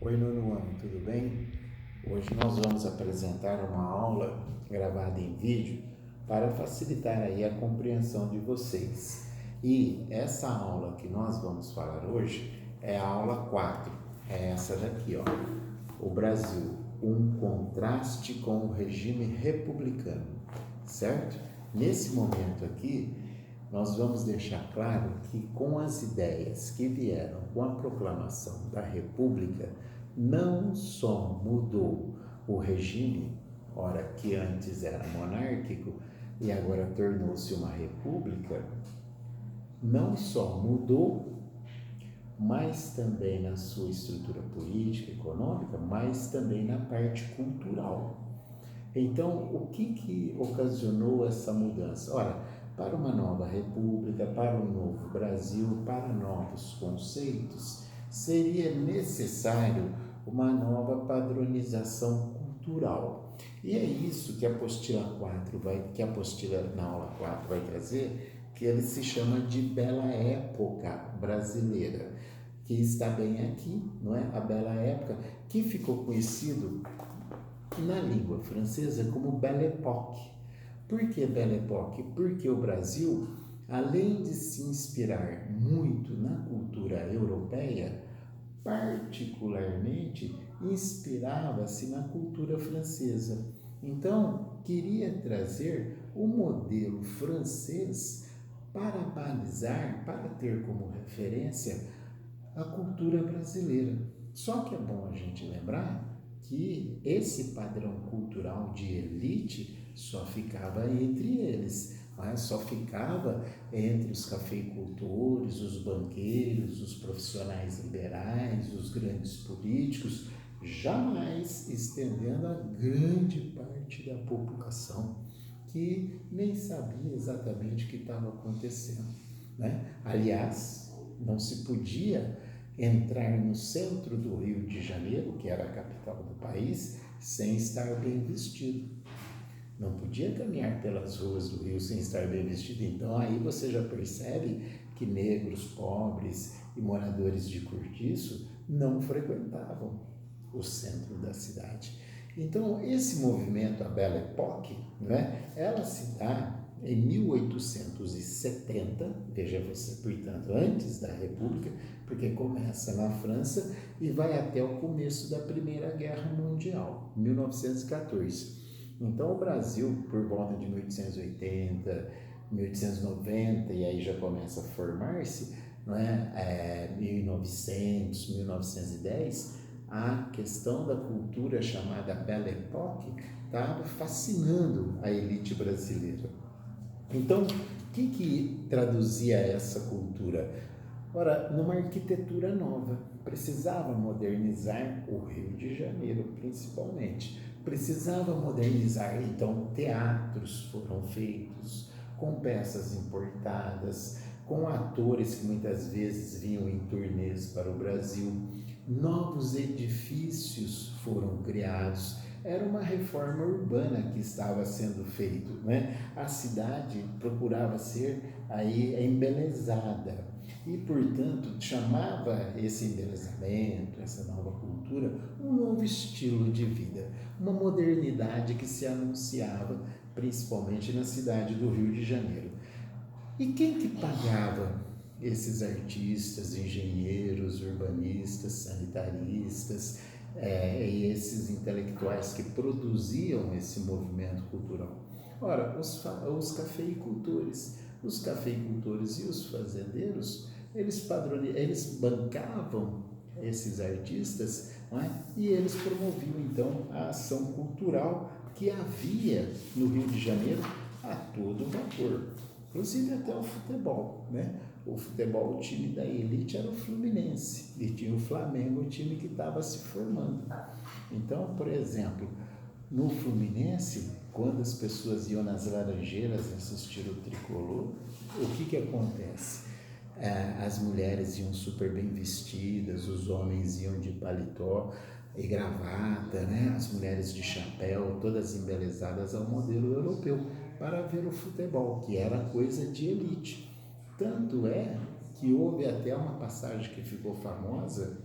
Oi, nono ano, tudo bem? Hoje nós vamos apresentar uma aula gravada em vídeo para facilitar aí a compreensão de vocês. E essa aula que nós vamos falar hoje é a aula 4, é essa daqui, ó. O Brasil, um contraste com o regime republicano, certo? Nesse momento aqui, nós vamos deixar claro que com as ideias que vieram com a proclamação da República, não só mudou o regime, ora que antes era monárquico e agora tornou-se uma república, não só mudou, mas também na sua estrutura política, econômica, mas também na parte cultural. Então, o que ocasionou essa mudança? Ora, para uma nova república, para um novo Brasil, para novos conceitos, seria necessário uma nova padronização cultural. E é isso que a apostila 4 que a apostila na aula 4 vai trazer, que ele se chama de Bela Época Brasileira, que está bem aqui, não é? A Bela Época, que ficou conhecido na língua francesa como Belle Époque. Por que Belle Époque? Porque o Brasil, além de se inspirar muito na cultura europeia, particularmente inspirava-se na cultura francesa. Então, queria trazer o modelo francês para balizar, para ter como referência a cultura brasileira. Só que é bom a gente lembrar que esse padrão cultural de elite só ficava entre eles, só ficava entre os cafeicultores, os banqueiros, os profissionais liberais, os grandes políticos, jamais estendendo a grande parte da população que nem sabia exatamente o que estava acontecendo, né? Aliás, não se podia entrar no centro do Rio de Janeiro, que era a capital do país, sem estar bem vestido. Não podia caminhar pelas ruas do Rio sem estar bem vestido. Então aí você já percebe que negros, pobres e moradores de cortiço não frequentavam o centro da cidade. Então esse movimento, a Belle Époque, né, ela se dá em 1870, veja você, portanto, antes da República, porque começa na França e vai até o começo da Primeira Guerra Mundial, 1914. Então, o Brasil, por volta de 1880, 1890, e aí já começa a formar-se, não é? 1900, 1910, a questão da cultura chamada Belle Époque estava fascinando a elite brasileira. Então, o que traduzia essa cultura? Ora, numa arquitetura nova, precisava modernizar o Rio de Janeiro, principalmente. Precisava modernizar, então teatros foram feitos com peças importadas, com atores que muitas vezes vinham em turnês para o Brasil. Novos edifícios foram criados. Era uma reforma urbana que estava sendo feita, né? A cidade procurava ser aí embelezada e, portanto, chamava esse embelezamento, essa nova cultura, um novo estilo de vida, uma modernidade que se anunciava principalmente na cidade do Rio de Janeiro. E quem que pagava esses artistas, engenheiros, urbanistas, sanitaristas, e esses intelectuais que produziam esse movimento cultural? Ora, os cafeicultores. Os cafeicultores e os fazendeiros, eles bancavam esses artistas, não é? E eles promoviam, então, a ação cultural que havia no Rio de Janeiro a todo vapor. Inclusive até o futebol, né? O futebol, o time da elite era o Fluminense, e tinha o Flamengo, o time que estava se formando. Então, por exemplo, no Fluminense, quando as pessoas iam nas Laranjeiras assistir o Tricolor, o que acontece? As mulheres iam super bem vestidas, os homens iam de paletó e gravata, né? As mulheres de chapéu, todas embelezadas ao modelo europeu, para ver o futebol, que era coisa de elite. Tanto é que houve até uma passagem que ficou famosa,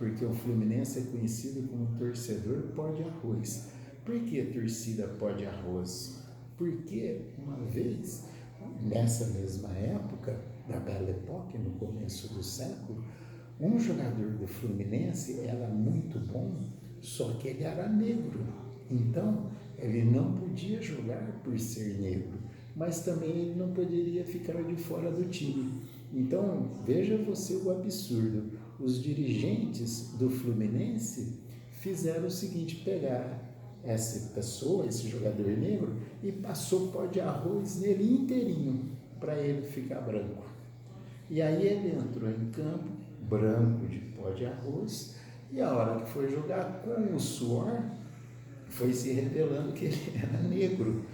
porque o Fluminense é conhecido como torcedor pó de arroz. Por que torcida pó de arroz? Porque uma vez, nessa mesma época, da Belle Époque, no começo do século, um jogador do Fluminense era muito bom, só que ele era negro. Então, ele não podia jogar por ser negro, mas também ele não poderia ficar de fora do time. Então, veja você o absurdo. Os dirigentes do Fluminense fizeram o seguinte, pegaram essa pessoa, esse jogador negro, e passou pó de arroz nele inteirinho, para ele ficar branco. E aí ele entrou em campo, branco de pó de arroz, e a hora que foi jogar com o suor, foi se revelando que ele era negro.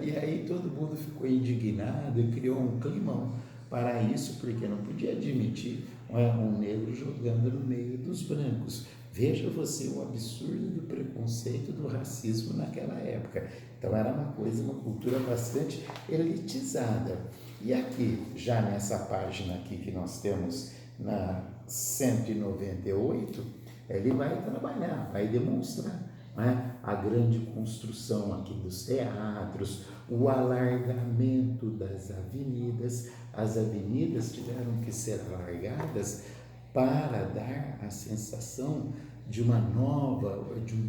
E aí todo mundo ficou indignado e criou um climão para isso, porque não podia admitir um negro jogando no meio dos brancos. Veja você o absurdo do preconceito, do racismo naquela época. Então era uma coisa, uma cultura bastante elitizada. E aqui, já nessa página aqui que nós temos na 198, ele vai trabalhar, vai demonstrar a grande construção aqui dos teatros, o alargamento das avenidas. As avenidas tiveram que ser alargadas para dar a sensação de um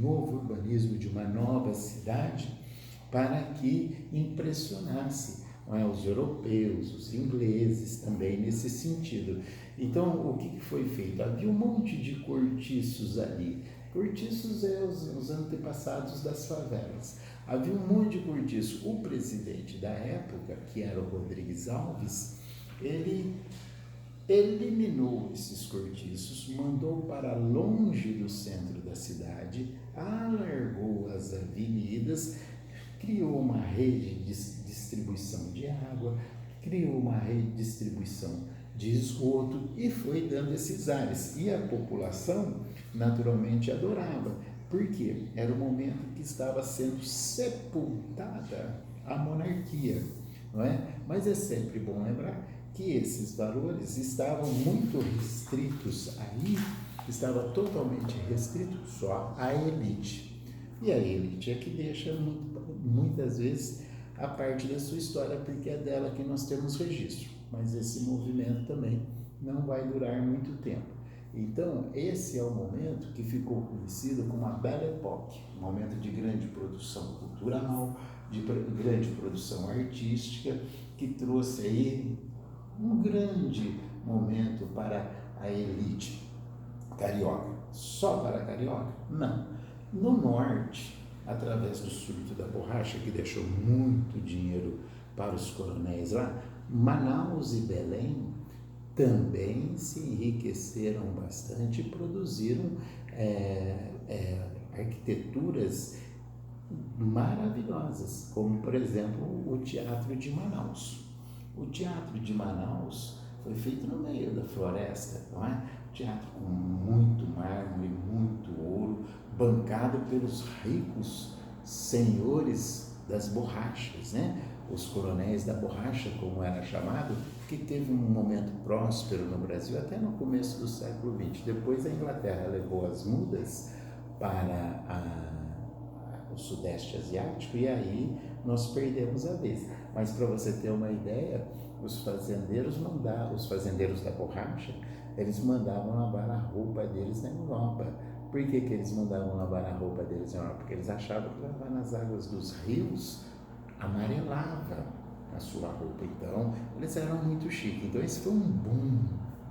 novo urbanismo, de uma nova cidade, para que impressionasse os europeus, os ingleses também nesse sentido. Então, o que foi feito? Havia um monte de cortiços ali. Cortiços os antepassados das favelas. Havia um monte de cortiço. O presidente da época, que era o Rodrigues Alves, ele eliminou esses cortiços, mandou para longe do centro da cidade, alargou as avenidas, criou uma rede de distribuição de água, criou uma rede de distribuição de esgoto e foi dando esses ares. E a população naturalmente adorava. Por quê? Era o momento que estava sendo sepultada a monarquia, não é? Mas é sempre bom lembrar que esses valores estavam muito restritos aí, estava totalmente restrito só à elite. E a elite é que deixa muitas vezes a parte da sua história, porque é dela que nós temos registro. Mas esse movimento também não vai durar muito tempo. Então, esse é o momento que ficou conhecido como a Belle Époque, um momento de grande produção cultural, de grande produção artística, que trouxe aí um grande momento para a elite carioca. Só para a carioca? Não. No norte, através do surto da borracha, que deixou muito dinheiro para os coronéis lá, Manaus e Belém também se enriqueceram bastante e produziram arquiteturas maravilhosas, como, por exemplo, o Teatro de Manaus. O Teatro de Manaus foi feito no meio da floresta, não é? Teatro com muito mármore, muito ouro, bancado pelos ricos senhores das borrachas, né? Os coronéis da borracha, como era chamado, que teve um momento próspero no Brasil até no começo do século XX. Depois a Inglaterra levou as mudas para o Sudeste Asiático e aí nós perdemos a vez. Mas para você ter uma ideia, os fazendeiros da borracha, eles mandavam lavar a roupa deles na Europa. Por que eles mandavam lavar a roupa deles na Europa? Porque eles achavam que lavar nas águas dos rios amarelava a sua roupa. Então, eles eram muito chiques. Então, esse foi um boom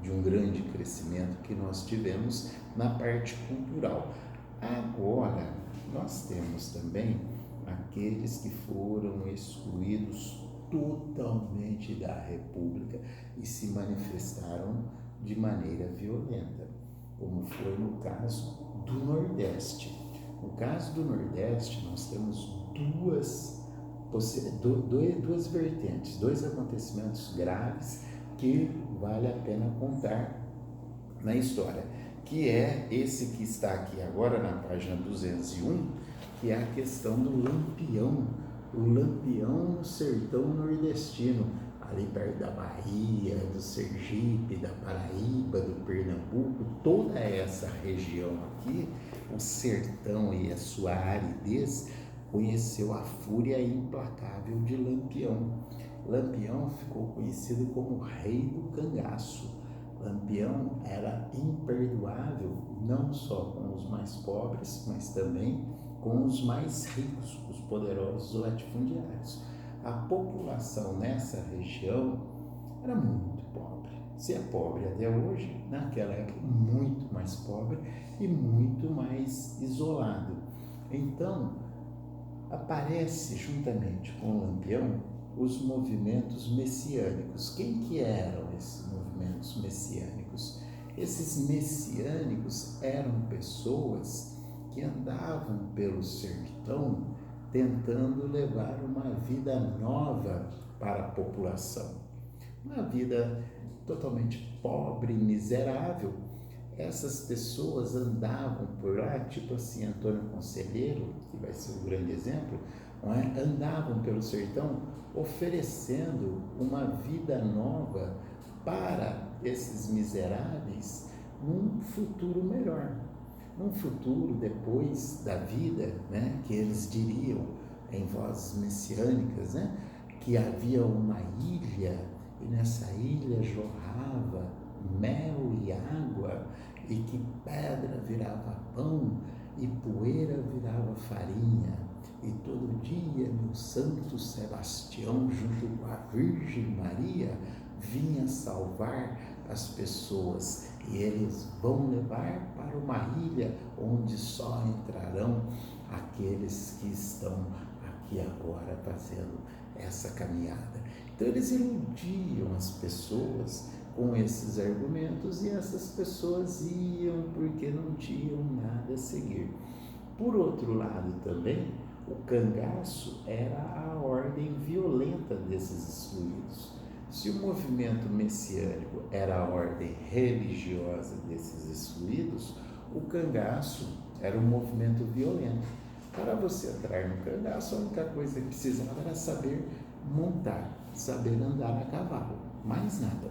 de um grande crescimento que nós tivemos na parte cultural. Agora, nós temos também aqueles que foram excluídos totalmente da República e se manifestaram de maneira violenta, como foi no caso do Nordeste. No caso do Nordeste, nós temos duas vertentes, dois acontecimentos graves que vale a pena contar na história, que é esse que está aqui agora na página 201, que é a questão do Lampião, o Lampião no sertão nordestino. ali perto da Bahia, do Sergipe, da Paraíba, do Pernambuco, toda essa região aqui, o sertão e a sua aridez, conheceu a fúria implacável de Lampião. Lampião ficou conhecido como rei do cangaço. Lampião era imperdoável, não só com os mais pobres, mas também com os mais ricos, os poderosos latifundiários. A população nessa região era muito pobre. Se é pobre até hoje, naquela época muito mais pobre e muito mais isolado. Então, aparece juntamente com Lampião os movimentos messiânicos. Quem que eram esses movimentos messiânicos? Esses messiânicos eram pessoas que andavam pelo sertão tentando levar uma vida nova para a população. Uma vida totalmente pobre, miserável. Essas pessoas andavam por lá, tipo assim, Antônio Conselheiro, que vai ser um grande exemplo, não é? Andavam pelo sertão oferecendo uma vida nova para esses miseráveis num futuro melhor. Num futuro depois da vida, né, que eles diriam em vozes messiânicas, né, que havia uma ilha e nessa ilha jorrava mel e água e que pedra virava pão e poeira virava farinha. E todo dia meu santo Sebastião, junto com a Virgem Maria, vinha salvar as pessoas e eles vão levar para uma ilha onde só entrarão aqueles que estão aqui agora fazendo essa caminhada. Então eles iludiam as pessoas com esses argumentos e essas pessoas iam porque não tinham nada a seguir. Por outro lado também, o cangaço era a ordem violenta desses excluídos. Se o movimento messiânico era a ordem religiosa desses excluídos, o cangaço era um movimento violento. Para você entrar no cangaço, a única coisa que precisava era saber montar, saber andar a cavalo, mais nada.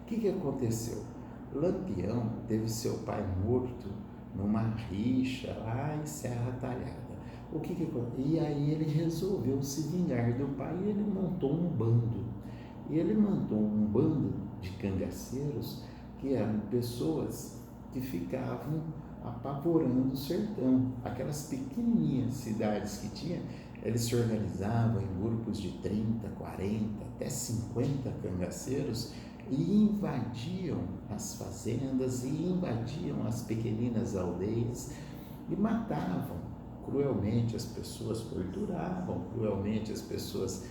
O que aconteceu? Lampião teve seu pai morto numa rixa lá em Serra Talhada. E aí ele resolveu se vingar do pai e ele montou um bando. E ele montou um bando de cangaceiros que eram pessoas que ficavam apavorando o sertão. Aquelas pequenininhas cidades que tinha, eles se organizavam em grupos de 30, 40, até 50 cangaceiros e invadiam as fazendas e invadiam as pequeninas aldeias e matavam cruelmente as pessoas, torturavam cruelmente as pessoas,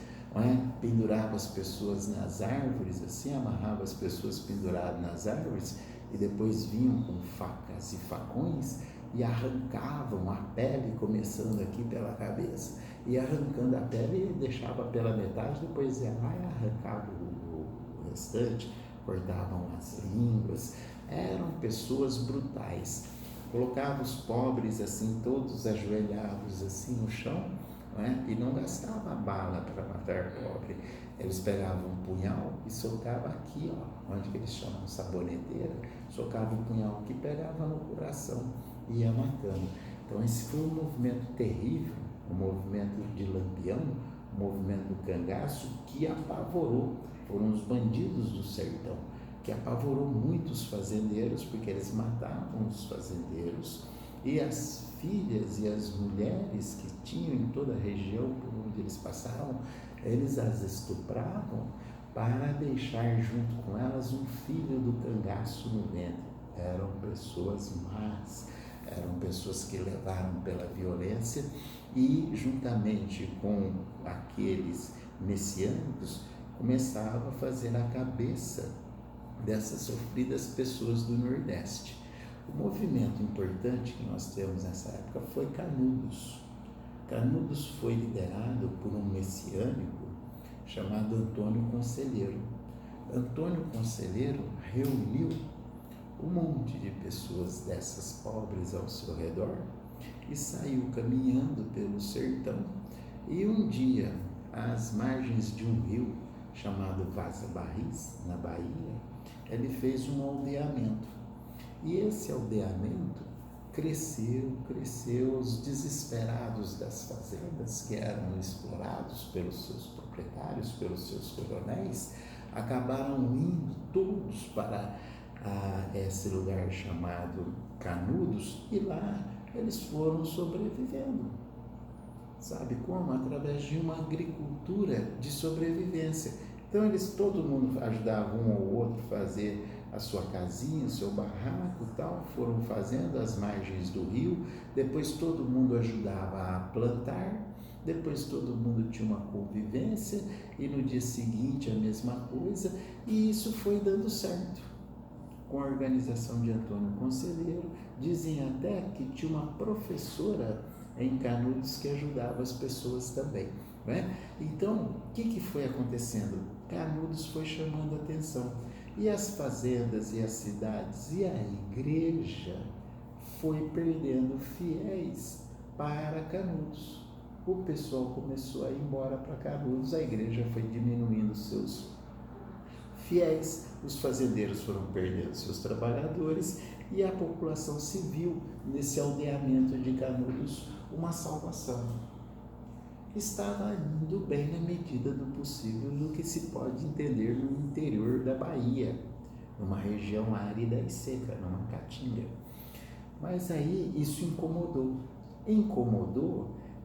penduravam as pessoas nas árvores, assim, amarravam as pessoas penduradas nas árvores e depois vinham com facas e facões e arrancavam a pele, começando aqui pela cabeça, e arrancando a pele e deixava pela metade, depois ia lá e arrancava o restante, cortavam as línguas. Eram pessoas brutais. Colocava os pobres assim, todos ajoelhados assim no chão, e não gastava bala para matar pobre. Eles pegavam um punhal e socavam aqui, onde eles chamam saboneteira, socavam um punhal que pegava no coração e ia matando. Então esse foi um movimento terrível, o movimento de Lampião, o movimento do cangaço, que apavorou. Foram os bandidos do sertão, que apavorou muitos fazendeiros, porque eles matavam os fazendeiros, e as filhas e as mulheres que tinham em toda a região por onde eles passavam, eles as estupravam para deixar junto com elas um filho do cangaço no ventre. Eram pessoas más, eram pessoas que levaram pela violência e, juntamente com aqueles messiânicos, começava a fazer a cabeça dessas sofridas pessoas do Nordeste. O movimento importante que nós temos nessa época foi Canudos. Canudos foi liderado por um messiânico chamado Antônio Conselheiro. Antônio Conselheiro reuniu um monte de pessoas dessas pobres ao seu redor e saiu caminhando pelo sertão. E um dia, às margens de um rio, chamado Vaza Barris, na Bahia, ele fez um aldeamento. E esse aldeamento cresceu, os desesperados das fazendas, que eram explorados pelos seus proprietários, pelos seus coronéis, acabaram indo todos para esse lugar chamado Canudos, e lá eles foram sobrevivendo. Sabe como? Através de uma agricultura de sobrevivência. Então todo mundo ajudava um ou outro a fazer a sua casinha, o seu barraco e tal, foram fazendo às margens do rio, depois todo mundo ajudava a plantar, depois todo mundo tinha uma convivência, e no dia seguinte a mesma coisa, e isso foi dando certo. Com a organização de Antônio Conselheiro, dizem até que tinha uma professora em Canudos que ajudava as pessoas também, né? Então, o que foi acontecendo? Canudos foi chamando a atenção, e as fazendas e as cidades e a igreja foi perdendo fiéis para Canudos. O pessoal começou a ir embora para Canudos, a igreja foi diminuindo seus fiéis, os fazendeiros foram perdendo seus trabalhadores, e a população civil, nesse aldeamento de Canudos, uma salvação. Estava indo bem na medida do possível, do que se pode entender no interior da Bahia, numa região árida e seca, numa caatinga. Mas aí isso incomodou,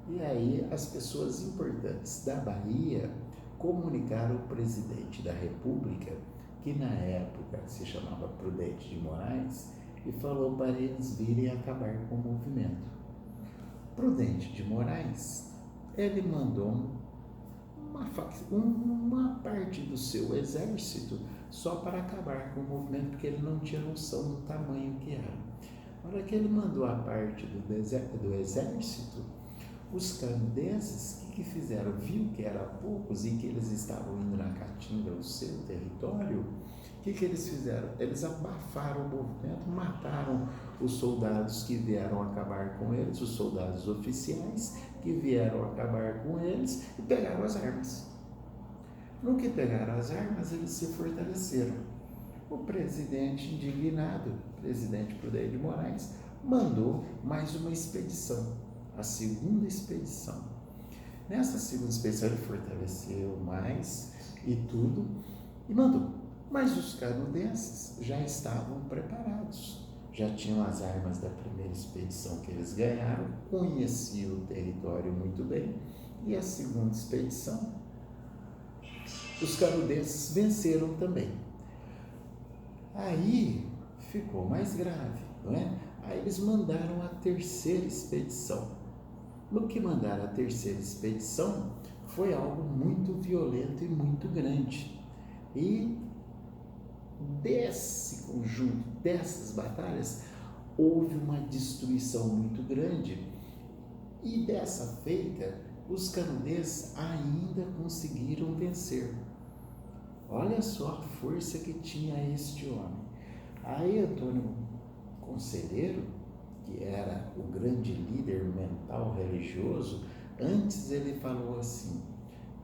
e aí as pessoas importantes da Bahia comunicaram ao presidente da República, que na época se chamava Prudente de Moraes, e falou para eles virem acabar com o movimento. Prudente de Moraes, ele mandou uma parte do seu exército só para acabar com o movimento, porque ele não tinha noção do tamanho que era. Na hora que ele mandou a parte do exército, os canudenses, o que fizeram? Viu que eram poucos e que eles estavam indo na Caatinga, o seu território. O que eles fizeram? Eles abafaram o movimento, mataram os soldados que vieram acabar com eles, os soldados oficiais que vieram acabar com eles, e pegaram as armas. No que pegaram as armas, eles se fortaleceram. O presidente indignado, o presidente Prudente de Moraes, mandou mais uma expedição, a segunda expedição. Nessa segunda expedição ele fortaleceu mais e tudo, e mandou. Mas os canudenses já estavam preparados, já tinham as armas da primeira expedição que eles ganharam, conheciam o território muito bem, e a segunda expedição, os canudenses venceram também. Aí ficou mais grave, não é? Aí eles mandaram a terceira expedição. No que mandaram a terceira expedição, foi algo muito violento e muito grande. E desse conjunto, dessas batalhas, houve uma destruição muito grande, e dessa feita, os canudenses ainda conseguiram vencer. Olha só a força que tinha este homem. Aí Antônio Conselheiro, que era o grande líder mental religioso, antes ele falou assim: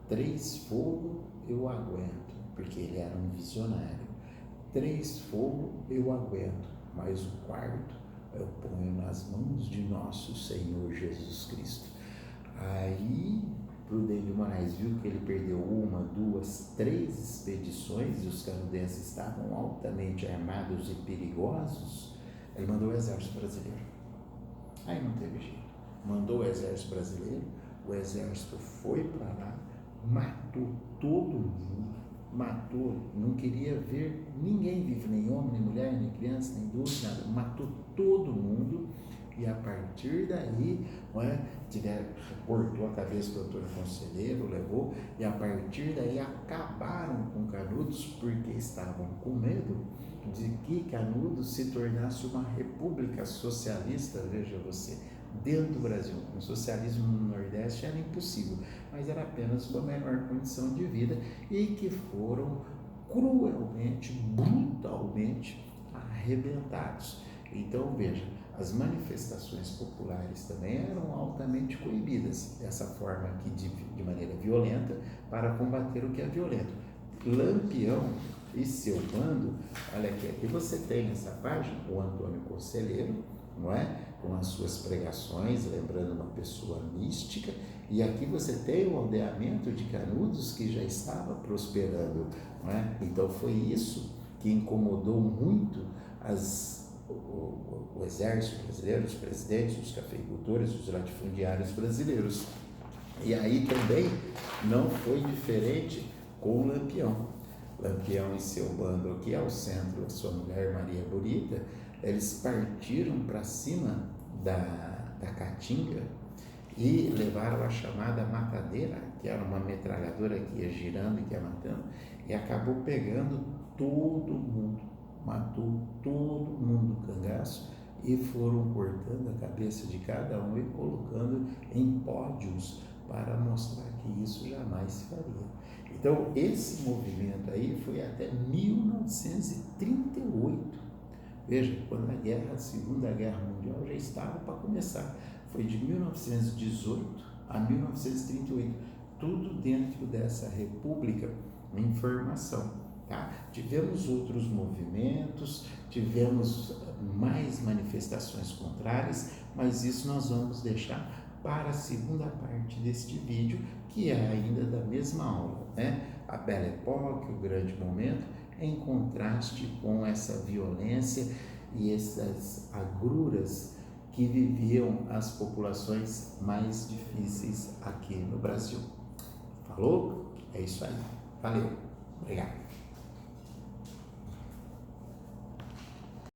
3 fogos eu aguento, porque ele era um visionário. 3 fogos eu aguento, mas o 4º eu ponho nas mãos de nosso Senhor Jesus Cristo. Aí Prudente de Moraes viu que ele perdeu 1, 2, 3 expedições, e os canudenses estavam altamente armados e perigosos. Ele mandou o exército brasileiro. Aí não teve jeito. Mandou o exército brasileiro, o exército foi para lá, matou todo mundo, não queria ver ninguém vivo, nem homem, nem mulher, nem criança, nem idoso, nada, matou todo mundo. E a partir daí, cortou a cabeça do Antônio Conselheiro, levou, e a partir daí acabaram com Canudos, porque estavam com medo de que Canudos se tornasse uma república socialista, veja você, dentro do Brasil. O socialismo no Nordeste era impossível, mas era apenas uma melhor condição de vida, e que foram cruelmente, brutalmente arrebentados. Então, veja, as manifestações populares também eram altamente coibidas, dessa forma aqui, de maneira violenta, para combater o que é violento. Lampião e seu bando, olha aqui você tem essa página, o Antônio Conselheiro, não é? Com as suas pregações, lembrando uma pessoa mística, e aqui você tem o aldeamento de Canudos que já estava prosperando, não é? Então foi isso que incomodou muito o exército brasileiro, os presidentes, os cafeicultores, os latifundiários brasileiros. E aí também não foi diferente com o Lampião. Lampião e seu bando aqui ao centro, a sua mulher Maria Bonita, eles partiram para cima da Caatinga e levaram a chamada matadeira, que era uma metralhadora que ia girando e que ia matando, e acabou pegando todo mundo, matou todo mundo cangaço, e foram cortando a cabeça de cada um e colocando em pódios para mostrar que isso jamais se faria. Então, esse movimento aí foi até 1938. Veja, quando a Segunda Guerra Mundial já estava para começar. Foi de 1918 a 1938, tudo dentro dessa república em formação. Tá? Tivemos outros movimentos, tivemos mais manifestações contrárias, mas isso nós vamos deixar para a segunda parte deste vídeo, que é ainda da mesma aula, né? A Belle Époque, o grande momento, em contraste com essa violência e essas agruras que viviam as populações mais difíceis aqui no Brasil. Falou? É isso aí. Valeu. Obrigado.